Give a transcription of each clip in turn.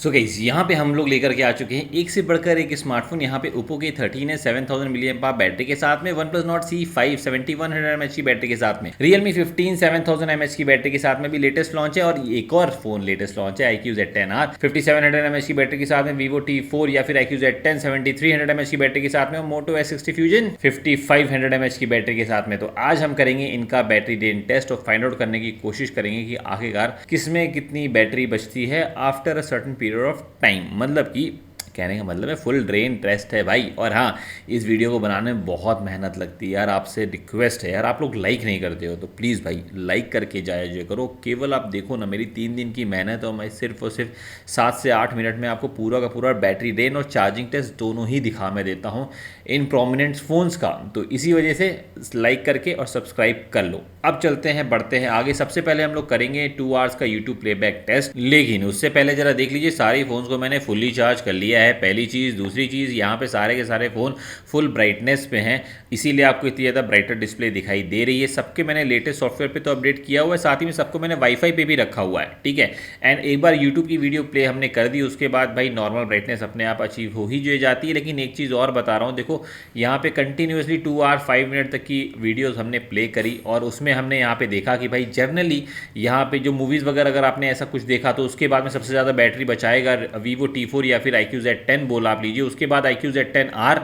So guys यहाँ पे हम लोग लेकर के आ चुके हैं एक से बढ़कर एक स्मार्टफोन। यहाँ पे ओप्पो के 13 है 7000 मिली एम्प बैटरी के साथ में, one plus not C5 7100 mAh की बैटरी के साथ में, रियलमी 15 7000 mAh की बैटरी के साथ में भी लेटेस्ट लॉन्च है। और एक और फोन लेटेस्ट लॉन्च है iQOO Z10R 5700 mAh की बैटरी के साथ में, Vivo T4 या फिर iQOO Z10 7300 mAh की बैटरी के साथ में, और Moto S60 Fusion 5500 mAh की बैटरी के साथ में। तो आज हम करेंगे इनका बैटरी ड्रेन टेस्ट और फाइंड आउट करने की कोशिश करेंगे कि आखिरकार किसमें कितनी बैटरी बचती है after a certain period of time. मतलब कि कहने का मतलब है फुल ड्रेन टेस्ट है भाई। और हाँ, इस वीडियो को बनाने में बहुत मेहनत लगती है यार। आपसे रिक्वेस्ट है यार, आप लोग लाइक नहीं करते हो तो प्लीज़ भाई लाइक करके जाया करो। केवल आप देखो ना, मेरी 3 दिन की मेहनत और मैं सिर्फ और सिर्फ 7 से 8 मिनट में आपको पूरा का पूरा बैटरी ड्रेन और चार्जिंग टेस्ट दोनों ही दिखा मैं देता हूँ इन प्रोमिनेंट फ़ोन्स का। तो इसी वजह से लाइक करके और सब्सक्राइब कर लो। अब चलते हैं, बढ़ते हैं आगे। सबसे पहले हम लोग करेंगे 2 आवर्स का यूट्यूब प्लेबैक टेस्ट, लेकिन उससे पहले जरा देख लीजिए सारे फ़ोन्स को मैंने फुल्ली चार्ज कर लिया है, पहली चीज़। दूसरी चीज़, यहाँ पे सारे के सारे फ़ोन फुल ब्राइटनेस पे हैं, इसीलिए आपको इतनी ज़्यादा ब्राइटर डिस्प्ले दिखाई दे रही है। सबके मैंने लेटेस्ट सॉफ्टवेयर पे तो अपडेट किया हुआ है, साथ ही में सबको मैंने वाईफाई पे भी रखा हुआ है, ठीक है। एंड एक बार यूट्यूब की वीडियो प्ले हमने कर दी, उसके बाद भाई नॉर्मल ब्राइटनेस अपने आप अचीव हो ही जो जाती है। लेकिन एक चीज़ और बता रहा हूँ, देखो यहाँ पे कंटिन्यूसली 2 आवर 5 मिनट तक की वीडियोज़ हमने प्ले करी, और उसमें हमने यहाँ पे देखा कि भाई जनरली यहाँ पे जो मूवीज़ वगैरह अगर आपने ऐसा कुछ देखा तो उसके बाद में सबसे ज़्यादा बैटरी बचाएगा Vivo T4 या फिर iQOO Z10 बोल आप लीजिए, उसके बाद iQOO Z10R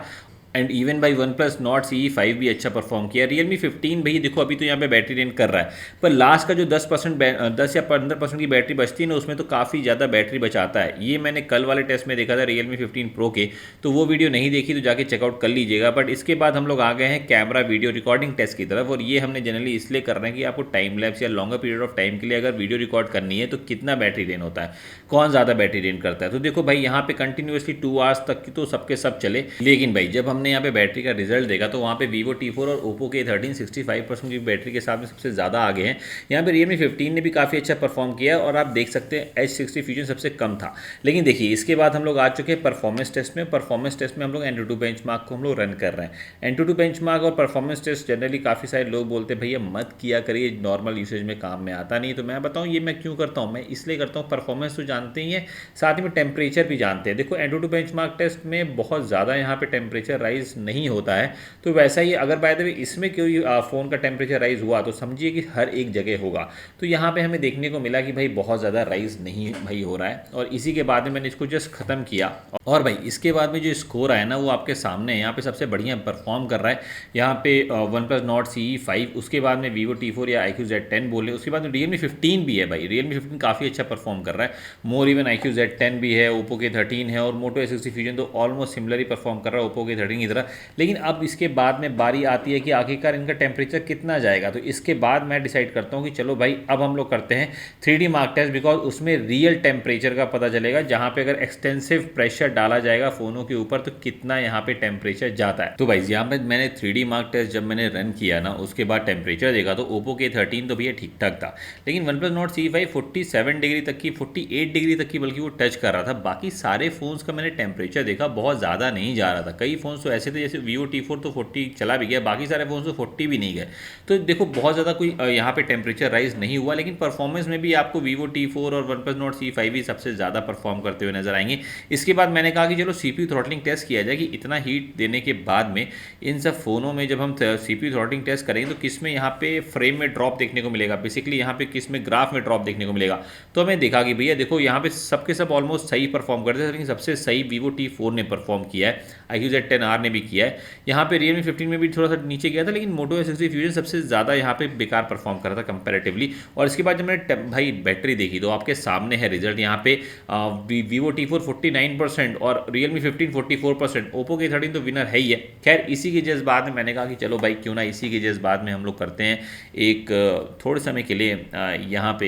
and even by one plus not CE5 भी अच्छा परफॉर्म किया। रियलमी 15 भाई देखो अभी तो यहाँ पे बैटरी ड्रेन कर रहा है, पर लास्ट का जो 10 या 15% की बैटरी बचती है ना, उसमें तो काफ़ी ज़्यादा बैटरी बचाता है। ये मैंने कल वाले टेस्ट में देखा था रियलमी 15 प्रो के, तो वो वीडियो नहीं देखी तो जाके चेकआउट कर लीजिएगा। बट इसके बाद हम लोग आ गए हैं कैमरा वीडियो रिकॉर्डिंग टेस्ट की तरफ, और ये हमने जनरली इसलिए कर रहे हैं कि आपको टाइम लैप्स या लॉन्गर पीरियड ऑफ टाइम के लिए अगर वीडियो रिकॉर्ड करनी है तो कितना बैटरी ड्रेन होता है, कौन ज़्यादा बैटरी ड्रेन करता है। तो देखो भाई यहाँ पे कंटिन्यूसली 2 आवर्स तक की तो सबके सब चले, लेकिन भाई जब हमने यहाँ पे बैटरी का रिजल्ट देखा तो वहाँ पे Vivo T4 और Oppo के 13 65% की बैटरी के साथ में सबसे ज़्यादा आगे हैं। यहाँ पे Realme 15 ने भी काफ़ी अच्छा परफॉर्म किया, और आप देख सकते हैं H60 Fusion सबसे कम था। लेकिन देखिए इसके बाद हम लोग आ चुके हैं परफॉर्मेंस टेस्ट में। परफॉर्मेंस टेस्ट में हम लोग Antutu बेंचमार्क को हम लोग रन कर रहे हैं। Antutu बेंचमार्क और परफॉर्मेंस टेस्ट जनरली काफ़ी सारे लोग बोलते हैं भैया मत किया करिए, नॉर्मल यूसेज में काम में आता नहीं। तो मैं बताऊँ ये मैं क्यों करता हूँ, मैं इसलिए करता हूँ, परफॉर्मेंस तो जानते ही हैं, साथ ही में टेम्परेचर भी जानते हैं। देखो Antutu बेंचमार्क टेस्ट में बहुत ज़्यादा यहाँ पे टेम्परेचर राइज नहीं होता है, तो वैसा ही अगर बाय द वे इसमें कोई फ़ोन का टेम्परेचर राइज हुआ तो समझिए कि हर एक जगह होगा। तो यहाँ पे हमें देखने को मिला कि भाई बहुत ज़्यादा राइज नहीं भाई हो रहा है, और इसी के बाद में मैंने इसको जस्ट ख़त्म किया। और भाई इसके बाद में जो स्कोर आया ना वो आपके सामने है। यहाँ पे सबसे बढ़िया परफॉर्म कर रहा है यहाँ पे वन प्लस नॉट CE5, उसके बाद में Vivo T4 या iQOO Z10 बोले, उसके बाद में Realme 15 भी है भाई। Realme 15 काफ़ी अच्छा परफॉर्म कर रहा है, मोर इवन iQOO Z10 भी है, Oppo के 13 है, और Moto S60 Fusion तो ऑलमोस्ट सिमिलर ही परफॉर्म कर रहा है Oppo के 13 की तरह। लेकिन अब इसके बाद में बारी आती है कि आखिरकार इनका टेम्परेचर कितना जाएगा। तो इसके बाद मैं डिसाइड करता हूँ कि चलो भाई अब हम लोग करते हैं 3D मार्क टेस्ट, बिकॉज उसमें रियल टेम्परेचर का पता चलेगा, जहाँ पे अगर एक्सटेंसिव प्रेशर डाला जाएगा फ़ोनों के ऊपर तो कितना यहाँ पे टेम्परेचर जाता है। तो भाई यहाँ पे मैंने 3D मार्क टेस्ट जब मैंने रन किया ना, उसके बाद टेम्परेचर देखा तो ओप्पो के 13 तो भैया ठीक ठाक था, लेकिन one plus not CE5 47 degree तक की, 48 डिग्री तक की बल्कि वो टच कर रहा था। बाकी सारे फोन्स का मैंने टेम्परेचर देखा बहुत ज़्यादा नहीं जा रहा था। कई फोन्स तो ऐसे थे जैसे Vivo T4 तो 40 चला भी गया, बाकी सारे फोन तो 40 भी नहीं गए। तो देखो बहुत ज़्यादा कोई यहाँ पे टेम्परेचर राइज नहीं हुआ, लेकिन परफॉर्मेंस में भी आपको Vivo T4 और वन प्लस नॉट CE5 ही सबसे ज़्यादा परफॉर्म करते हुए नजर आएंगे। इसके बाद मैंने कहा कि चलो CPU थ्रॉटलिंग टेस्ट किया जाए कि इतना हीट देने के बाद में इन सब फ़ोनों में जब हम CPU थ्रॉटलिंग टेस्ट करेंगे तो किस में यहाँ पे फ्रेम में ड्रॉप देखने को मिलेगा, बेसिकली यहाँ पे किस में ग्राफ में ड्रॉप देखने को मिलेगा। तो हमें देखा कि भैया देखो यहाँ पे सबके सब ऑलमोस्ट सही परफॉर्म करते हैं, लेकिन सबसे सही Vivo T4 ने परफॉर्म किया है, iQOO Z10R ने भी किया है। यहाँ पे Realme 15 में भी थोड़ा सा नीचे गया था, लेकिन Moto S60 Fusion सबसे ज़्यादा यहाँ पे बेकार परफॉर्म कर रहा था कंपैरेटिवली। और इसके बाद जब मैंने भाई बैटरी देखी तो आपके सामने है रिजल्ट। यहाँ पे Vivo T4 49% और Realme 15 44%, Oppo के 13 तो विनर है ही है। खैर इसी के जज्बात में मैंने कहा कि चलो भाई क्यों ना इसी के जज्बात में हम लोग करते हैं एक थोड़े समय के लिए यहाँ पे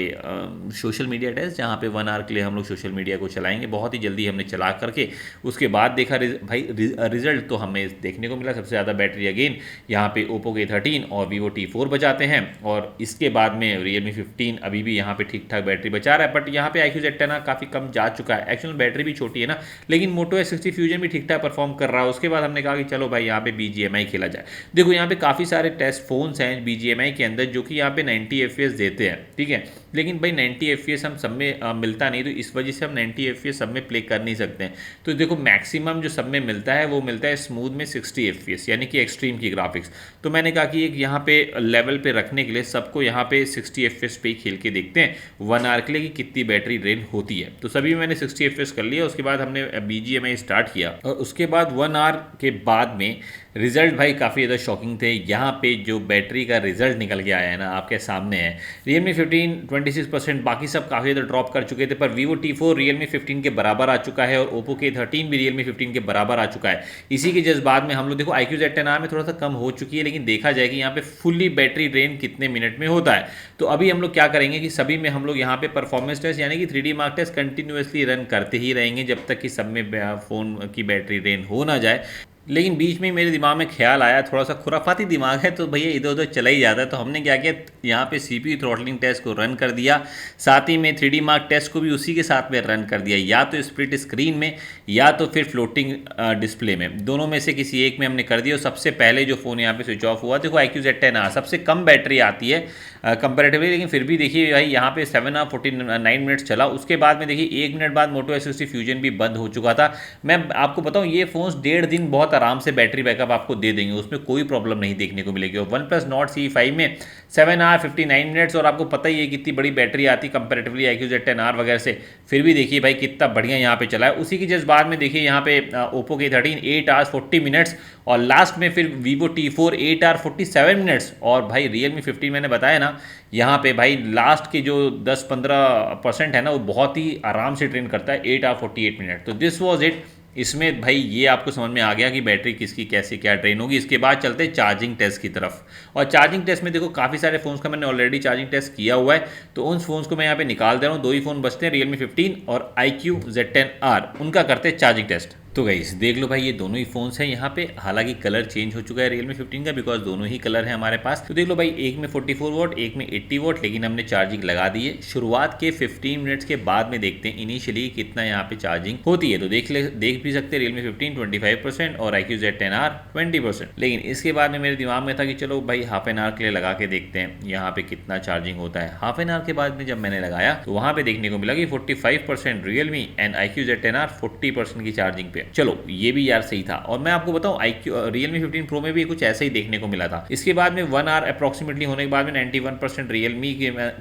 सोशल मीडिया टेस्ट, जहाँ पे 1 आवर के लिए हम लोग सोशल मीडिया को चलाएंगे। बहुत ही जल्दी हमने चला करके उसके बाद देखा भाई रिजल्ट तो हमें देखने को मिला सबसे ज़्यादा बैटरी अगेन यहाँ पे Oppo के 13 और Vivo T4 बचाते हैं, और इसके बाद में Realme 15 अभी भी यहाँ पे ठीक ठाक बैटरी बचा रहा है। बट यहाँ पे iQOO Z10 काफ़ी कम जा चुका है, एक्चुअल बैटरी भी छोटी है ना, लेकिन Moto S60 Fusion भी ठीक ठाक परफॉर्म कर रहा है। उसके बाद हमने कहा कि चलो भाई यहाँ पे BGMI खेला जाए। देखो यहाँ पे काफ़ी सारे टेस्ट फोन्स हैं BGMI के अंदर जो कि यहाँ पे 90 FPS देते हैं, ठीक है। लेकिन भाई 90 FPS हम सब में मिलता नहीं, तो इस वजह से हम 90 FPS सब में प्ले कर नहीं सकते हैं। तो देखो मैक्सिमम जो सब में मिलता है वो मिलता है स्मूथ में 60 FPS, यानी कि एक्सट्रीम की ग्राफिक्स। तो मैंने कहा कि एक यहाँ पे लेवल पे रखने के लिए सबको यहाँ पे 60 FPS पे ही खेल के देखते हैं 1 आवर के लिए कि कितनी बैटरी ड्रेन होती है। तो सभी में मैंने 60 FPS कर लिया, उसके बाद हमने BGMI स्टार्ट किया और उसके बाद 1 आवर के बाद में रिजल्ट भाई काफ़ी ज़्यादा शॉकिंग थे। यहाँ पे जो बैटरी का रिजल्ट निकल के आया है ना आपके सामने है। Realme 15 26%, बाकी सब काफ़ी ज़्यादा ड्रॉप कर चुके थे, पर Vivo T4 Realme 15 के बराबर आ चुका है और Oppo K13 भी Realme 15 के बराबर आ चुका है। इसी के जज्बात में हम लोग देखो iQOO Z10R में थोड़ा सा कम हो चुकी है, लेकिन देखा जाए कि यहाँ पे फुल्ली बैटरी ड्रेन कितने मिनट में होता है। तो अभी हम लोग क्या करेंगे कि सभी में हम लोग यहाँ पे परफॉर्मेंस टेस्ट यानी कि 3D mark test continuously run करते ही रहेंगे जब तक कि सब में फ़ोन की बैटरी ड्रेन हो ना जाए। लेकिन बीच में मेरे दिमाग में ख्याल आया, थोड़ा सा खुराफाती दिमाग है तो भैया इधर उधर चला ही जाता है, तो हमने क्या किया यहाँ पे CPU थ्रॉटलिंग टेस्ट को रन कर दिया, साथ ही में 3D मार्क टेस्ट को भी उसी के साथ में रन कर दिया, या तो स्प्लिट स्क्रीन में या तो फिर फ्लोटिंग डिस्प्ले में, दोनों में से किसी एक में हमने कर दिया। और सबसे पहले जो फ़ोन यहाँ पे स्विच ऑफ हुआ, देखो iQOO Z10R सबसे कम बैटरी आती है कंपेरेटिवली, लेकिन फिर भी देखिए भाई यहाँ पे 7 आवर 49 मिनट्स चला। उसके बाद में देखिए 1 मिनट बाद Moto S60 फ्यूजन भी बंद हो चुका था। मैं आपको बताऊँ ये फ़ोन्स 1.5 दिन बहुत आराम से बैटरी बैकअप आपको दे देंगे, उसमें कोई प्रॉब्लम नहीं देखने को मिलेगी। और OnePlus Nord CE5 में 7 आवर 59 मिनट्स, और आपको पता ही है कितनी बड़ी बैटरी आती कंपेरेटिवली iQOO Z10R वगैरह से, फिर भी देखिए भाई कितना बढ़िया यहाँ पे चला है। उसी के जज्बात में देखिए यहाँ पे Oppo K13 8 आवर्स 40 मिनट्स, और लास्ट में फिर Vivo T4 8 आवर 47 मिनट्स, और भाई Realme 15 मैंने बताया ना यहाँ पे भाई लास्ट के जो 10-15% है ना वो बहुत ही आराम से ट्रेन करता है 8 आवर 48 मिनट। तो दिस वॉज इट। इसमें भाई ये आपको समझ में आ गया कि बैटरी किसकी कैसे क्या ट्रेन होगी। इसके बाद चलते हैं चार्जिंग टेस्ट की तरफ, और चार्जिंग टेस्ट में देखो काफ़ी सारे फ़ोन्स का मैंने ऑलरेडी चार्जिंग टेस्ट किया हुआ है, तो उन फ़ोन्स को मैं यहाँ पे निकाल दे रहा हूँ। 2 ही फ़ोन बचते हैं, Realme 15 और iQOO Z10R, उनका करते हैं चार्जिंग टेस्ट। तो गाइस देख लो भाई ये दोनों ही फ़ोन्स हैं यहाँ पे, हालांकि कलर चेंज हो चुका है Realme 15 का, बिकॉज दोनों ही कलर हैं हमारे पास। तो देख लो भाई एक में 44 वॉट एक में 80 वॉट, लेकिन हमने चार्जिंग लगा दी है। शुरुआत के 15 मिनट्स के बाद में देखते हैं इनिशियली कितना यहाँ पे चार्जिंग होती है। तो देख भी सकते हैं Realme 15 25% और iQOO Z10R 20%। लेकिन इसके बाद में मेरे दिमाग में था कि चलो भाई हाफ एन आवर के लिए लगा के देखते हैं यहाँ पे कितना चार्जिंग होता है। हाफ एन आवर के बाद में जब मैंने लगाया तो वहाँ पे देखने को मिला कि 45% Realme एंड iQOO Z10R 40% की चार्जिंग पे। चलो ये भी यार सही था। और मैं आपको बताऊं Realme 15 Pro में भी कुछ ऐसा ही देखने को मिला था। इसके बाद में 1 आवर अप्रॉक्सीमेटली होने के बाद में 91% Realme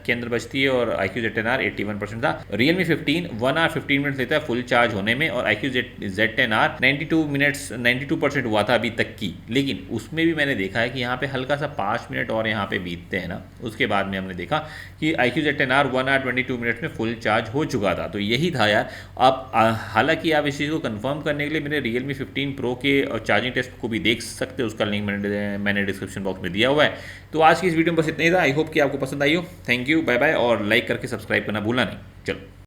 के अंदर बचती है और iQOO Z10R 81% था। Realme 15 1 आवर 15 मिनट्स लेता है फुल चार्ज होने में, और iQOO Z10R 92% हुआ था अभी तक की। लेकिन उसमें भी मैंने देखा है कि यहाँ पे हल्का सा 5 मिनट और यहाँ पे बीतते हैं ना, उसके बाद में हमने देखा कि iQOO Z10R 1 आवर 22 मिनट्स में फुल चार्ज हो चुका था। तो यही था यार। अब हालांकि आप इस चीज़ को कंफर्म करने के लिए मेरे Realme 15 Pro के चार्जिंग टेस्ट को भी देख सकते हो, उसका लिंक मैंने डिस्क्रिप्शन बॉक्स में दिया हुआ है। तो आज की इस वीडियो में बस इतना ही था। आई होप कि आपको पसंद आई हो। थैंक यू, बाय बाय, और लाइक करके सब्सक्राइब करना भूलना नहीं। चलो।